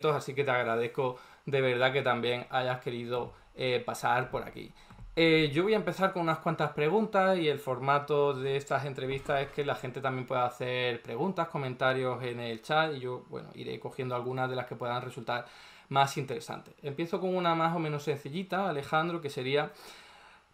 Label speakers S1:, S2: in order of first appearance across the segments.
S1: así que te agradezco de verdad que también hayas querido pasar por aquí. Yo voy a empezar con unas cuantas preguntas y el formato de estas entrevistas es que la gente también pueda hacer preguntas, comentarios en el chat y yo, bueno, iré cogiendo algunas de las que puedan resultar más interesantes. Empiezo con una más o menos sencillita, Alejandro, que sería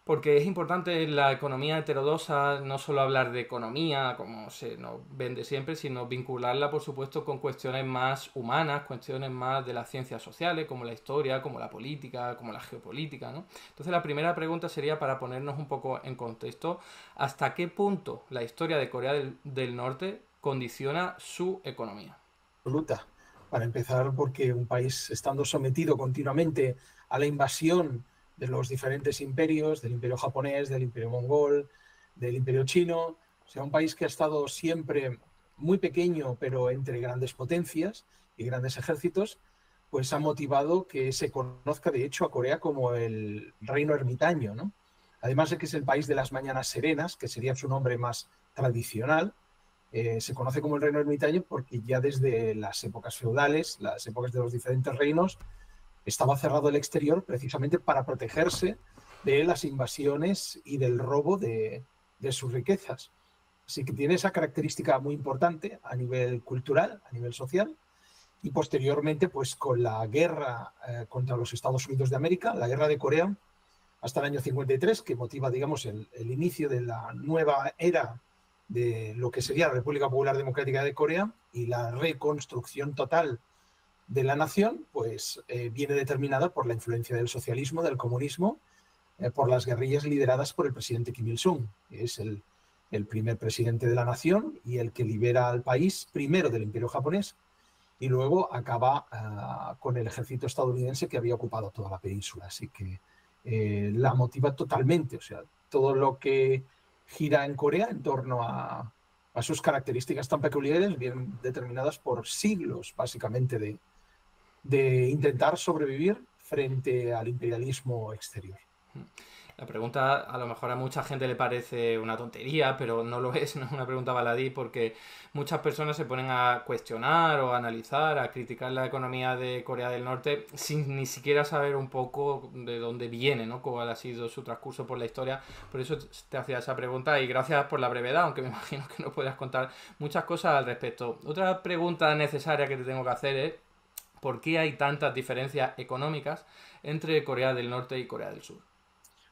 S1: porque es importante en la economía heterodoxa no solo hablar de economía, como se nos vende siempre, sino vincularla, por supuesto, con cuestiones más humanas, cuestiones más de las ciencias sociales, como la historia, como la política, como la geopolítica, ¿no? Entonces, la primera pregunta sería para ponernos un poco en contexto, ¿hasta qué punto la historia de Corea del Norte condiciona su economía?
S2: Absoluta. Para empezar, porque un país estando sometido continuamente a la invasión de los diferentes imperios, del imperio japonés, del imperio mongol, del imperio chino, o sea, un país que ha estado siempre muy pequeño, pero entre grandes potencias y grandes ejércitos, pues ha motivado que se conozca, de hecho, a Corea como el reino ermitaño, ¿no? Además de que es el país de las mañanas serenas, que sería su nombre más tradicional, se conoce como el reino ermitaño porque ya desde las épocas feudales, las épocas de los diferentes reinos, estaba cerrado el exterior precisamente para protegerse de las invasiones y del robo de sus riquezas. Así que tiene esa característica muy importante a nivel cultural, a nivel social, y posteriormente, pues con la guerra contra los Estados Unidos de América, la guerra de Corea, hasta el año 53, que motiva, digamos, el inicio de la nueva era de lo que sería la República Popular Democrática de Corea y la reconstrucción total de la nación, pues viene determinada por la influencia del socialismo, del comunismo, por las guerrillas lideradas por el presidente Kim Il-sung, que es el primer presidente de la nación y el que libera al país primero del imperio japonés y luego acaba con el ejército estadounidense que había ocupado toda la península. Así que la motiva totalmente, o sea, todo lo que gira en Corea en torno a sus características tan peculiares, bien determinadas por siglos, básicamente, de intentar sobrevivir frente al imperialismo exterior.
S1: La pregunta a lo mejor a mucha gente le parece una tontería, pero no lo es, no es una pregunta baladí porque muchas personas se ponen a cuestionar o a analizar, a criticar la economía de Corea del Norte sin ni siquiera saber un poco de dónde viene, ¿no? Cuál ha sido su transcurso por la historia. Por eso te hacía esa pregunta y gracias por la brevedad, aunque me imagino que no puedas contar muchas cosas al respecto. Otra pregunta necesaria que te tengo que hacer es ¿por qué hay tantas diferencias económicas entre Corea del Norte y Corea del Sur?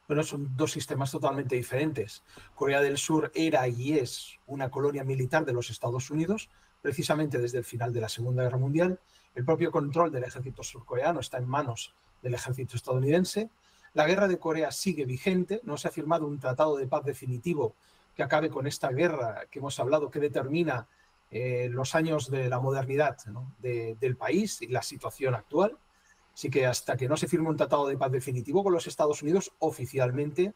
S2: Bueno, son dos sistemas totalmente diferentes. Corea del Sur era y es una colonia militar de los Estados Unidos, precisamente desde el final de la Segunda Guerra Mundial. El propio control del ejército surcoreano está en manos del ejército estadounidense. La guerra de Corea sigue vigente, no se ha firmado un tratado de paz definitivo que acabe con esta guerra que hemos hablado, que determina los años de la modernidad, ¿no? Del país y la situación actual. Así que hasta que no se firme un tratado de paz definitivo con los Estados Unidos, oficialmente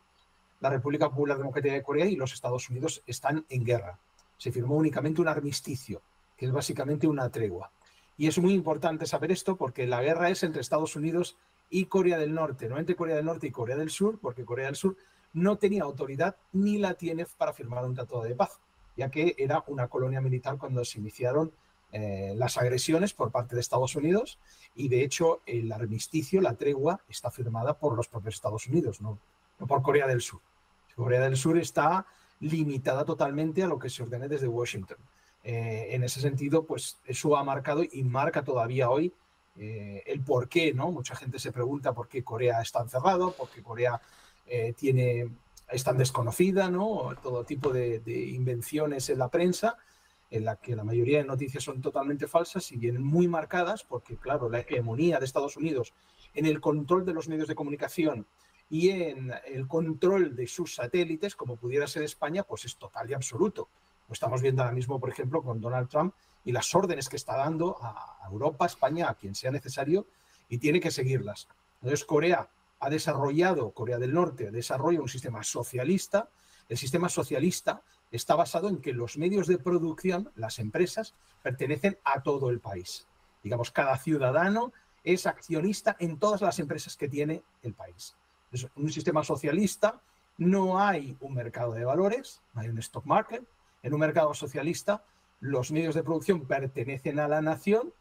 S2: la República Popular Democrática de Corea y los Estados Unidos están en guerra. Se firmó únicamente un armisticio, que es básicamente una tregua. Y es muy importante saber esto porque la guerra es entre Estados Unidos y Corea del Norte, no entre Corea del Norte y Corea del Sur, porque Corea del Sur no tenía autoridad ni la tiene para firmar un tratado de paz, ya que era una colonia militar cuando se iniciaron las agresiones por parte de Estados Unidos y de hecho el armisticio, la tregua, está firmada por los propios Estados Unidos, no por Corea del Sur. Corea del Sur está limitada totalmente a lo que se ordene desde Washington. En ese sentido, pues eso ha marcado y marca todavía hoy el por qué, ¿no? Mucha gente se pregunta por qué Corea está encerrado, por qué Corea es tan desconocida, ¿no? Todo tipo de invenciones en la prensa, en la que la mayoría de noticias son totalmente falsas y vienen muy marcadas porque, claro, la hegemonía de Estados Unidos en el control de los medios de comunicación y en el control de sus satélites, como pudiera ser España, pues es total y absoluto. Lo estamos viendo ahora mismo, por ejemplo, con Donald Trump y las órdenes que está dando a Europa, a España, a quien sea necesario, y tiene que seguirlas. Entonces, Corea del Norte desarrolla un sistema socialista. El sistema socialista está basado en que los medios de producción, las empresas, pertenecen a todo el país. Digamos, cada ciudadano es accionista en todas las empresas que tiene el país. En un sistema socialista no hay un mercado de valores, no hay un stock market. En un mercado socialista los medios de producción pertenecen a la nación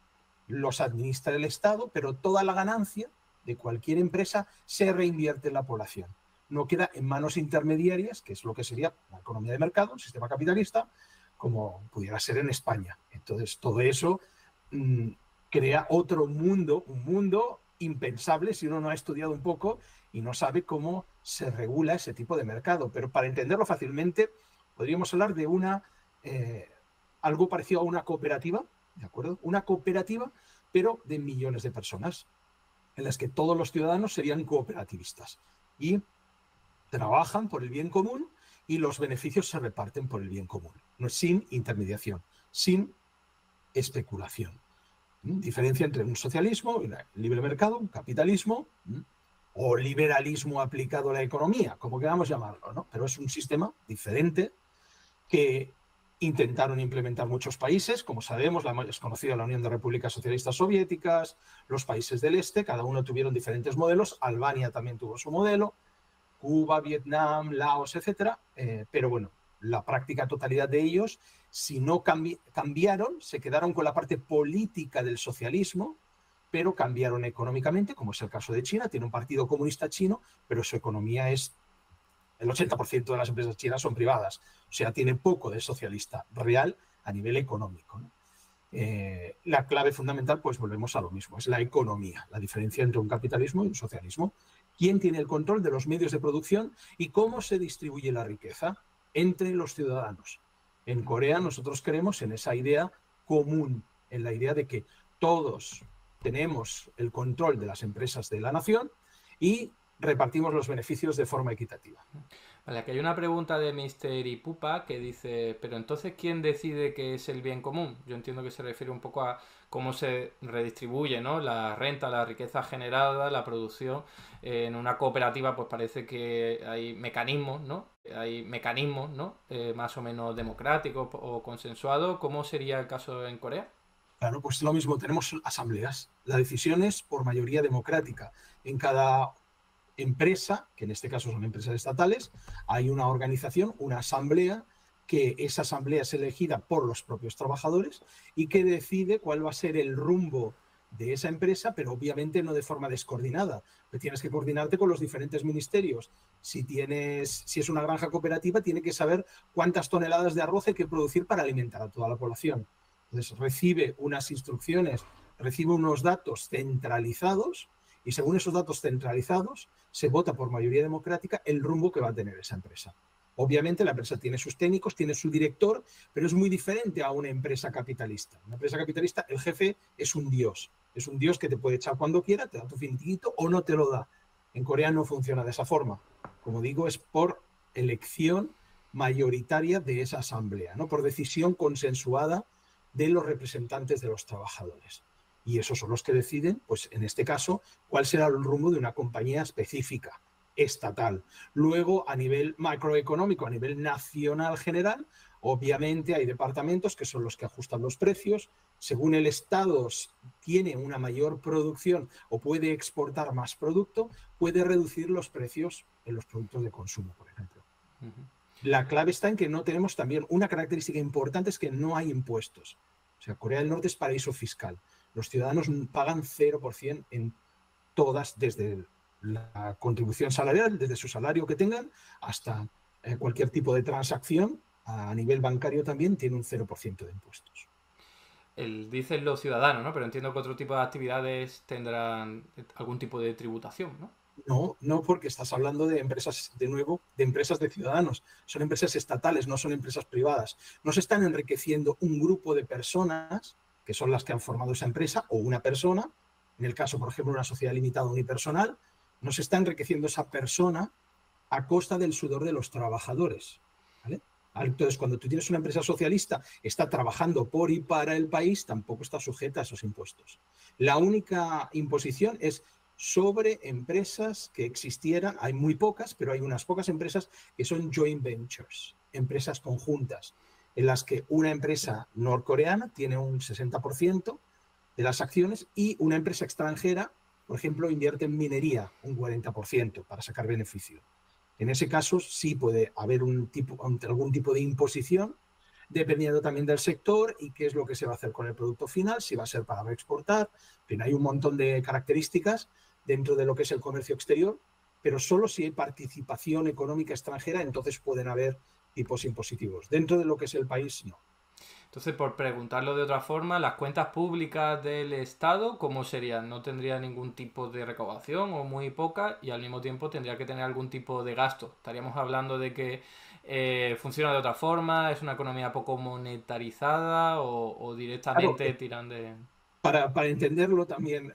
S2: los administra el Estado, pero toda la ganancia de cualquier empresa se reinvierte en la población. No queda en manos intermediarias, que es lo que sería la economía de mercado, un sistema capitalista, como pudiera ser en España. Entonces, todo eso crea otro mundo, un mundo impensable si uno no ha estudiado un poco y no sabe cómo se regula ese tipo de mercado. Pero para entenderlo fácilmente, podríamos hablar de algo parecido a una cooperativa, ¿de acuerdo? Una cooperativa, pero de millones de personas, en las que todos los ciudadanos serían cooperativistas y trabajan por el bien común y los beneficios se reparten por el bien común, no sin intermediación, sin especulación. Diferencia entre un socialismo, un libre mercado, un capitalismo o liberalismo aplicado a la economía, como queramos llamarlo, ¿no? Pero es un sistema diferente que intentaron implementar muchos países, como sabemos, es conocida la Unión de Repúblicas Socialistas Soviéticas, los países del Este, cada uno tuvieron diferentes modelos, Albania también tuvo su modelo, Cuba, Vietnam, Laos, etcétera, pero bueno, la práctica totalidad de ellos, si no cambiaron, se quedaron con la parte política del socialismo, pero cambiaron económicamente, como es el caso de China, tiene un partido comunista chino, pero su economía es el 80% de las empresas chinas son privadas, o sea, tiene poco de socialista real a nivel económico, ¿no? La clave fundamental, pues volvemos a lo mismo, es la economía, la diferencia entre un capitalismo y un socialismo. ¿Quién tiene el control de los medios de producción y cómo se distribuye la riqueza entre los ciudadanos? En Corea nosotros creemos en esa idea común, en la idea de que todos tenemos el control de las empresas de la nación y repartimos los beneficios de forma equitativa.
S1: Vale, aquí hay una pregunta de Mr. Ipupa que dice, pero entonces, ¿quién decide qué es el bien común? Yo entiendo que se refiere un poco a cómo se redistribuye, ¿no? La renta, la riqueza generada, la producción. En una cooperativa, pues parece que hay mecanismos, ¿no? Hay mecanismos, ¿no? Más o menos democráticos o consensuados. ¿Cómo sería el caso en Corea?
S2: Claro, pues lo mismo, tenemos asambleas. La decisión es por mayoría democrática. En cada empresa, que en este caso son empresas estatales, hay una organización, una asamblea, que esa asamblea es elegida por los propios trabajadores y que decide cuál va a ser el rumbo de esa empresa, pero obviamente no de forma descoordinada. Tienes que coordinarte con los diferentes ministerios. Si es una granja cooperativa, tiene que saber cuántas toneladas de arroz hay que producir para alimentar a toda la población. Entonces recibe unas instrucciones, recibe unos datos centralizados y según esos datos centralizados se vota por mayoría democrática el rumbo que va a tener esa empresa. Obviamente la empresa tiene sus técnicos, tiene su director, pero es muy diferente a una empresa capitalista. Una empresa capitalista, el jefe es un dios que te puede echar cuando quiera, te da tu finiquito o no te lo da. En Corea no funciona de esa forma. Como digo, es por elección mayoritaria de esa asamblea, ¿no? Por decisión consensuada de los representantes de los trabajadores. Y esos son los que deciden, pues en este caso, cuál será el rumbo de una compañía específica, estatal. Luego, a nivel macroeconómico, a nivel nacional general, obviamente hay departamentos que son los que ajustan los precios. Según el Estado tiene una mayor producción o puede exportar más producto, puede reducir los precios en los productos de consumo, por ejemplo. La clave está en que no tenemos también una característica importante, es que no hay impuestos. O sea, Corea del Norte es paraíso fiscal. Los ciudadanos pagan 0% en todas, desde la contribución salarial, desde su salario que tengan, hasta cualquier tipo de transacción a nivel bancario también tiene un 0% de impuestos.
S1: Dicen los ciudadanos, ¿no? Pero entiendo que otro tipo de actividades tendrán algún tipo de tributación, ¿no?
S2: No, no, porque estás hablando de empresas, de nuevo, de empresas de ciudadanos. Son empresas estatales, no son empresas privadas. No se están enriqueciendo un grupo de personas, que son las que han formado esa empresa, o una persona, en el caso, por ejemplo, de una sociedad limitada unipersonal, no se está enriqueciendo esa persona a costa del sudor de los trabajadores, ¿vale? Entonces, cuando tú tienes una empresa socialista, está trabajando por y para el país, tampoco está sujeta a esos impuestos. La única imposición es sobre empresas que existieran, hay muy pocas, pero hay unas pocas empresas que son joint ventures, empresas conjuntas, en las que una empresa norcoreana tiene un 60% de las acciones y una empresa extranjera, por ejemplo, invierte en minería un 40% para sacar beneficio. En ese caso sí puede haber algún tipo de imposición, dependiendo también del sector y qué es lo que se va a hacer con el producto final, si va a ser para reexportar. En fin, hay un montón de características dentro de lo que es el comercio exterior, pero solo si hay participación económica extranjera, entonces pueden haber tipos impositivos. Dentro de lo que es el país, no.
S1: Entonces, por preguntarlo de otra forma, las cuentas públicas del Estado, ¿cómo serían? ¿No tendría ningún tipo de recaudación o muy poca y al mismo tiempo tendría que tener algún tipo de gasto? Estaríamos hablando de que funciona de otra forma, es una economía poco monetarizada o
S2: Claro,
S1: directamente tiran de...
S2: para entenderlo también,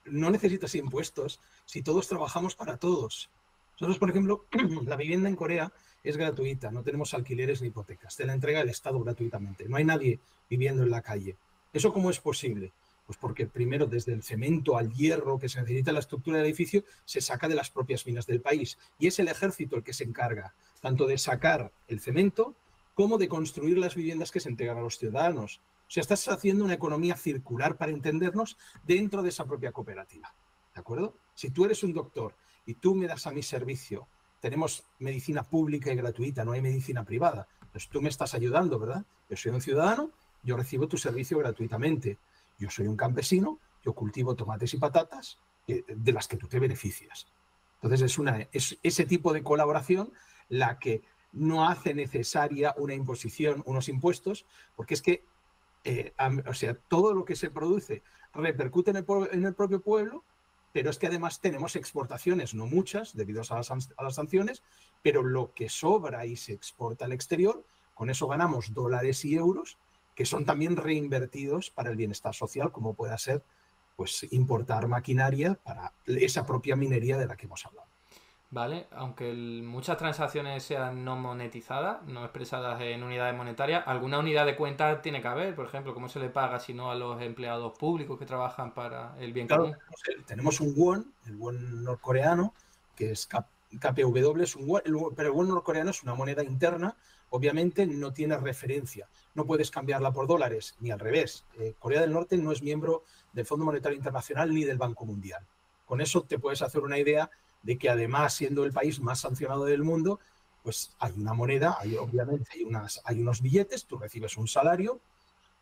S2: no necesitas impuestos si todos trabajamos para todos. Nosotros, por ejemplo, la vivienda en Corea es gratuita, no tenemos alquileres ni hipotecas, te la entrega el Estado gratuitamente, no hay nadie viviendo en la calle. ¿Eso cómo es posible? Pues porque primero desde el cemento al hierro que se necesita en la estructura del edificio se saca de las propias minas del país y es el ejército el que se encarga tanto de sacar el cemento como de construir las viviendas que se entregan a los ciudadanos. O sea, estás haciendo una economía circular, para entendernos, dentro de esa propia cooperativa. ¿De acuerdo? Si tú eres un doctor y tú me das a mi servicio, tenemos medicina pública y gratuita, no hay medicina privada. Pues tú me estás ayudando, ¿verdad? Yo soy un ciudadano, yo recibo tu servicio gratuitamente. Yo soy un campesino, yo cultivo tomates y patatas de las que tú te beneficias. Entonces es ese tipo de colaboración la que no hace necesaria una imposición, unos impuestos, porque es que o sea, todo lo que se produce repercute en el propio pueblo, pero es que además tenemos exportaciones, no muchas, debido a las sanciones, pero lo que sobra y se exporta al exterior, con eso ganamos dólares y euros, que son también reinvertidos para el bienestar social, como pueda ser pues, importar maquinaria para esa propia minería de la que hemos hablado.
S1: ¿Vale? Aunque muchas transacciones sean no monetizadas, no expresadas en unidades monetarias, alguna unidad de cuenta tiene que haber. Por ejemplo, ¿cómo se le paga si no a los empleados públicos que trabajan para el bien
S2: Claro,
S1: común?
S2: tenemos un won, el won norcoreano, que es KPW, es un won, pero el won norcoreano es una moneda interna, obviamente no tiene referencia. No puedes cambiarla por dólares, ni al revés. Corea del Norte no es miembro del Fondo Monetario Internacional ni del Banco Mundial. Con eso te puedes hacer una idea de que además, siendo el país más sancionado del mundo, pues hay una moneda, obviamente hay unos billetes, tú recibes un salario,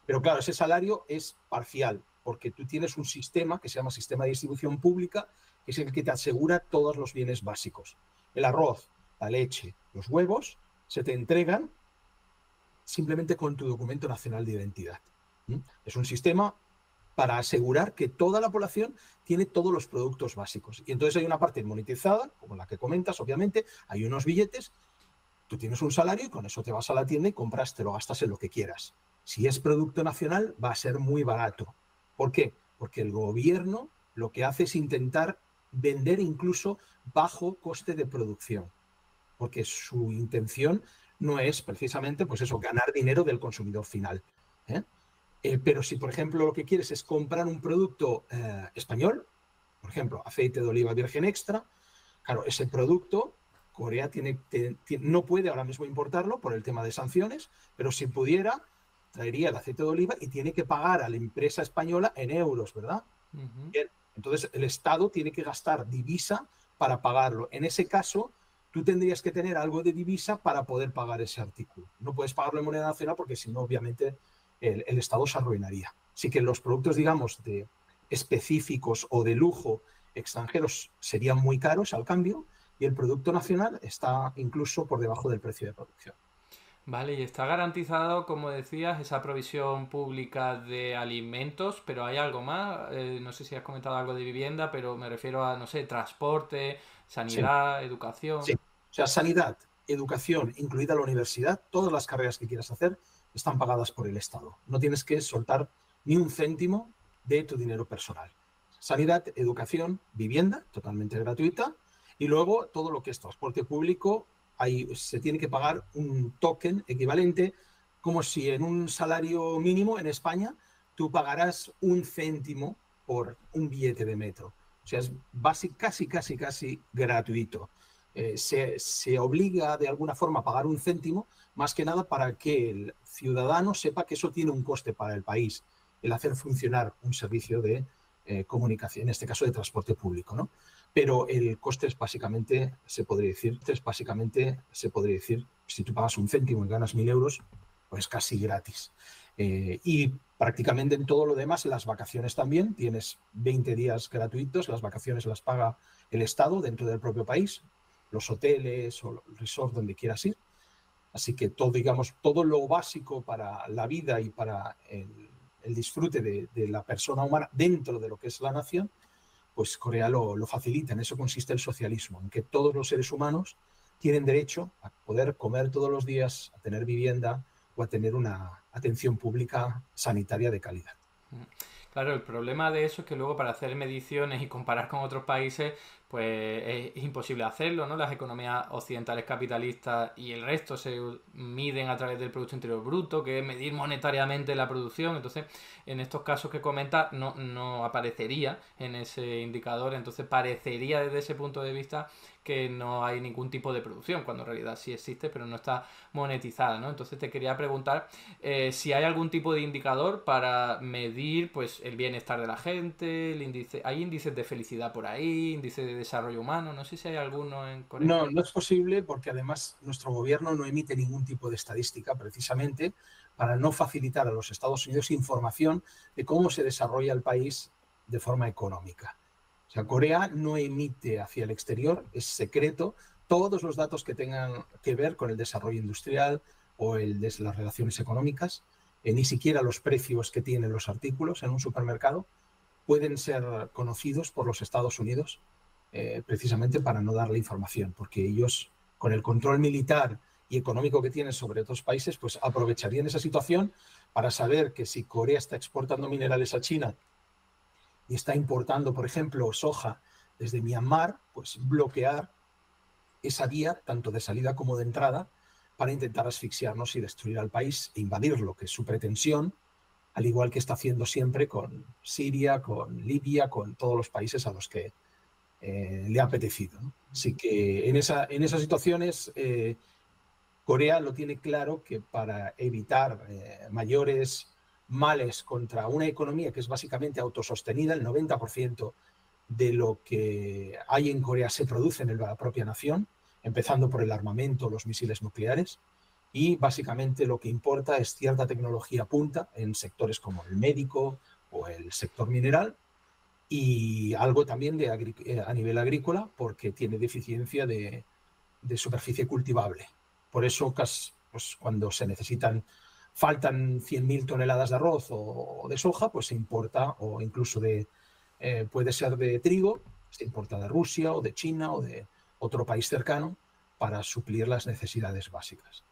S2: pero claro, ese salario es parcial, porque tú tienes un sistema que se llama sistema de distribución pública, que es el que te asegura todos los bienes básicos. El arroz, la leche, los huevos se te entregan simplemente con tu documento nacional de identidad. Es un sistema para asegurar que toda la población tiene todos los productos básicos. Y entonces hay una parte monetizada, como la que comentas, obviamente, hay unos billetes, tú tienes un salario y con eso te vas a la tienda y compras, te lo gastas en lo que quieras. Si es producto nacional, va a ser muy barato. ¿Por qué? Porque el gobierno lo que hace es intentar vender incluso bajo coste de producción, porque su intención no es precisamente, pues eso, ganar dinero del consumidor final. ¿eh? Pero si, por ejemplo, lo que quieres es comprar un producto español, por ejemplo, aceite de oliva virgen extra, claro, ese producto Corea no puede ahora mismo importarlo por el tema de sanciones, pero si pudiera, traería el aceite de oliva y tiene que pagar a la empresa española en euros, ¿verdad? Bien, entonces el Estado tiene que gastar divisa para pagarlo. En ese caso, tú tendrías que tener algo de divisa para poder pagar ese artículo. No puedes pagarlo en moneda nacional porque si no, obviamente, el Estado se arruinaría. Así que los productos, digamos, de específicos o de lujo extranjeros serían muy caros al cambio y el producto nacional está incluso por debajo del precio de producción.
S1: Vale, y está garantizado, como decías, esa provisión pública de alimentos, pero hay algo más. No sé si has comentado algo de vivienda, pero me refiero a, no sé, transporte,
S2: Sí,
S1: sanidad,
S2: sí.
S1: educación.
S2: O sea, sanidad, educación, incluida la universidad, todas las carreras que quieras hacer están pagadas por el Estado. No tienes que soltar ni un céntimo de tu dinero personal. Sanidad, educación, vivienda, totalmente gratuita. Y luego todo lo que es transporte público, se tiene que pagar un token equivalente, como si en un salario mínimo en España tú pagarás un céntimo por un billete de metro. O sea, es casi gratuito. Se obliga de alguna forma a pagar un céntimo, más que nada para que el ciudadano sepa que eso tiene un coste para el país, el hacer funcionar un servicio de comunicación, en este caso de transporte público, ¿no? Pero el coste es básicamente, se podría decir, si tú pagas un céntimo y ganas 1.000 euros, pues casi gratis. Y prácticamente en todo lo demás, las vacaciones también, tienes 20 días gratuitos, las vacaciones las paga el Estado dentro del propio país, los hoteles o el resort donde quieras ir. Así que todo, digamos, todo lo básico para la vida y para el disfrute de la persona humana dentro de lo que es la nación, pues Corea lo facilita. En eso consiste el socialismo, en que todos los seres humanos tienen derecho a poder comer todos los días, a tener vivienda o a tener una atención pública sanitaria de calidad.
S1: Claro, el problema de eso es que luego para hacer mediciones y comparar con otros países, pues es imposible hacerlo, ¿no? Las economías occidentales capitalistas y el resto se miden a través del Producto Interior Bruto, que es medir monetariamente la producción. Entonces, en estos casos que comenta, no aparecería en ese indicador. Entonces, parecería desde ese punto de vista que no hay ningún tipo de producción, cuando en realidad sí existe, pero no está monetizada, ¿no? Entonces, te quería preguntar si hay algún tipo de indicador para medir, pues, el bienestar de la gente, el índice, hay índices de felicidad por ahí, índices de desarrollo humano, no sé si hay alguno en Corea.
S2: No, no es posible porque además nuestro gobierno no emite ningún tipo de estadística precisamente para no facilitar a los Estados Unidos información de cómo se desarrolla el país de forma económica. O sea, Corea no emite hacia el exterior, es secreto, todos los datos que tengan que ver con el desarrollo industrial o el de las relaciones económicas, ni siquiera los precios que tienen los artículos en un supermercado pueden ser conocidos por los Estados Unidos precisamente para no darle información, porque ellos, con el control militar y económico que tienen sobre otros países, pues aprovecharían esa situación para saber que si Corea está exportando minerales a China y está importando, por ejemplo, soja desde Myanmar, pues bloquear esa vía, tanto de salida como de entrada, para intentar asfixiarnos y destruir al país e invadirlo, que es su pretensión, al igual que está haciendo siempre con Siria, con Libia, con todos los países a los que le ha apetecido, ¿no? Así que en esas situaciones Corea lo tiene claro que para evitar mayores males contra una economía que es básicamente autosostenida, el 90% de lo que hay en Corea se produce en la propia nación, empezando por el armamento, los misiles nucleares, y básicamente lo que importa es cierta tecnología punta en sectores como el médico o el sector mineral, y algo también a nivel agrícola, porque tiene deficiencia de superficie cultivable. Por eso, pues, cuando faltan 100.000 toneladas de arroz o de soja, pues se importa, o incluso puede ser de trigo, se importa de Rusia o de China o de otro país cercano para suplir las necesidades básicas.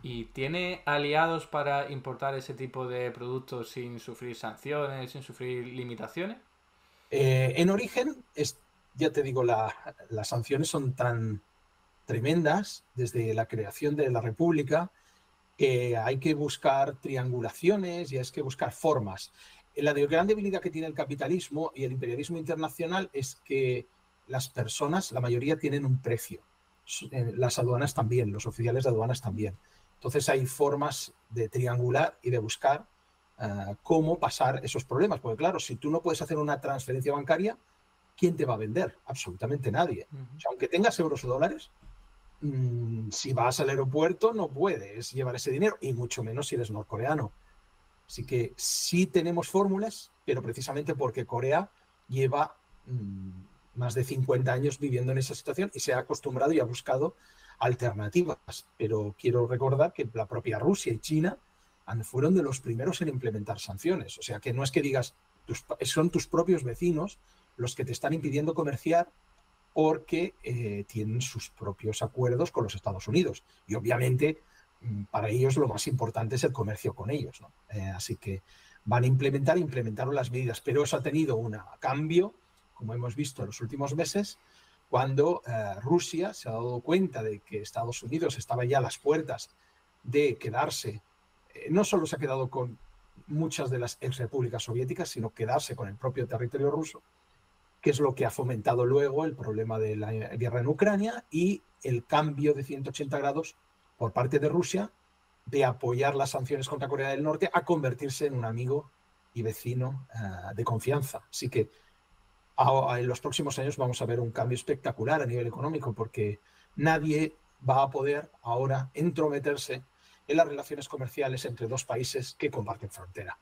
S1: ¿Y tiene aliados para importar ese tipo de productos sin sufrir sanciones, sin sufrir limitaciones?
S2: En origen, ya te digo, las sanciones son tan tremendas desde la creación de la República que hay que buscar triangulaciones y hay que buscar formas. La gran debilidad que tiene el capitalismo y el imperialismo internacional es que las personas, la mayoría, tienen un precio. Las aduanas también, los oficiales de aduanas también. Entonces hay formas de triangular y de buscar cómo pasar esos problemas. Porque claro, si tú no puedes hacer una transferencia bancaria, ¿quién te va a vender? Absolutamente nadie. O sea, aunque tengas euros o dólares, si vas al aeropuerto no puedes llevar ese dinero, y mucho menos si eres norcoreano. Así que sí tenemos fórmulas, pero precisamente porque Corea lleva más de 50 años viviendo en esa situación y se ha acostumbrado y ha buscado alternativas. Pero quiero recordar que la propia Rusia y China fueron de los primeros en implementar sanciones. O sea, que no es que digas, son tus propios vecinos los que te están impidiendo comerciar porque tienen sus propios acuerdos con los Estados Unidos. Y obviamente para ellos lo más importante es el comercio con ellos, ¿no? Así que van a implementaron las medidas, pero eso ha tenido un cambio, como hemos visto en los últimos meses, cuando Rusia se ha dado cuenta de que Estados Unidos estaba ya a las puertas de quedarse, no solo se ha quedado con muchas de las exrepúblicas soviéticas, sino quedarse con el propio territorio ruso, que es lo que ha fomentado luego el problema de la guerra en Ucrania y el cambio de 180 grados por parte de Rusia de apoyar las sanciones contra Corea del Norte a convertirse en un amigo y vecino de confianza. Así que en los próximos años vamos a ver un cambio espectacular a nivel económico, porque nadie va a poder ahora entrometerse en las relaciones comerciales entre dos países que comparten frontera.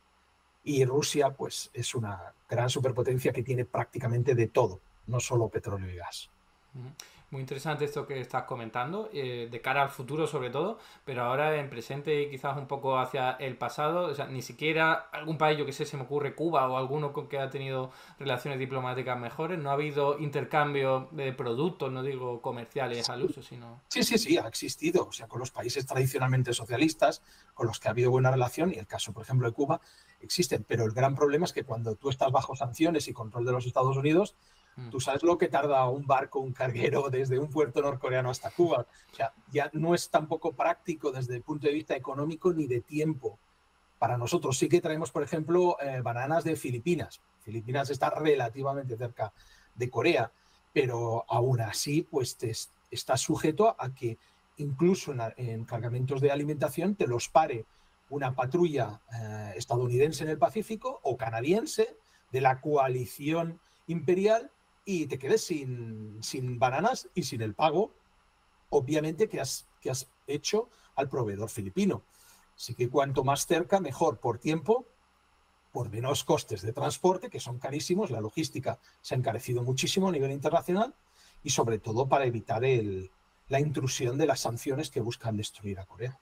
S2: Y Rusia, pues, es una gran superpotencia que tiene prácticamente de todo, no solo petróleo y gas.
S1: Muy interesante esto que estás comentando, de cara al futuro sobre todo, pero ahora en presente y quizás un poco hacia el pasado, o sea, ni siquiera algún país, yo que sé, se me ocurre Cuba o alguno con que ha tenido relaciones diplomáticas mejores, no ha habido intercambio de productos, no digo comerciales al uso, sino...
S2: Sí, sí, sí, ha existido. O sea, con los países tradicionalmente socialistas, con los que ha habido buena relación, y el caso, por ejemplo, de Cuba, existen. Pero el gran problema es que cuando tú estás bajo sanciones y control de los Estados Unidos, tú sabes lo que tarda un barco, un carguero desde un puerto norcoreano hasta Cuba. O sea, ya no es tampoco práctico desde el punto de vista económico ni de tiempo. Para nosotros sí que traemos, por ejemplo, bananas de Filipinas. Filipinas está relativamente cerca de Corea, pero aún así, pues está sujeto a que incluso en cargamentos de alimentación te los pare una patrulla estadounidense en el Pacífico o canadiense de la coalición imperial y te quedes sin bananas y sin el pago, obviamente, que has hecho al proveedor filipino. Así que cuanto más cerca, mejor por tiempo, por menos costes de transporte, que son carísimos. La logística se ha encarecido muchísimo a nivel internacional y sobre todo para evitar la intrusión de las sanciones que buscan destruir a Corea.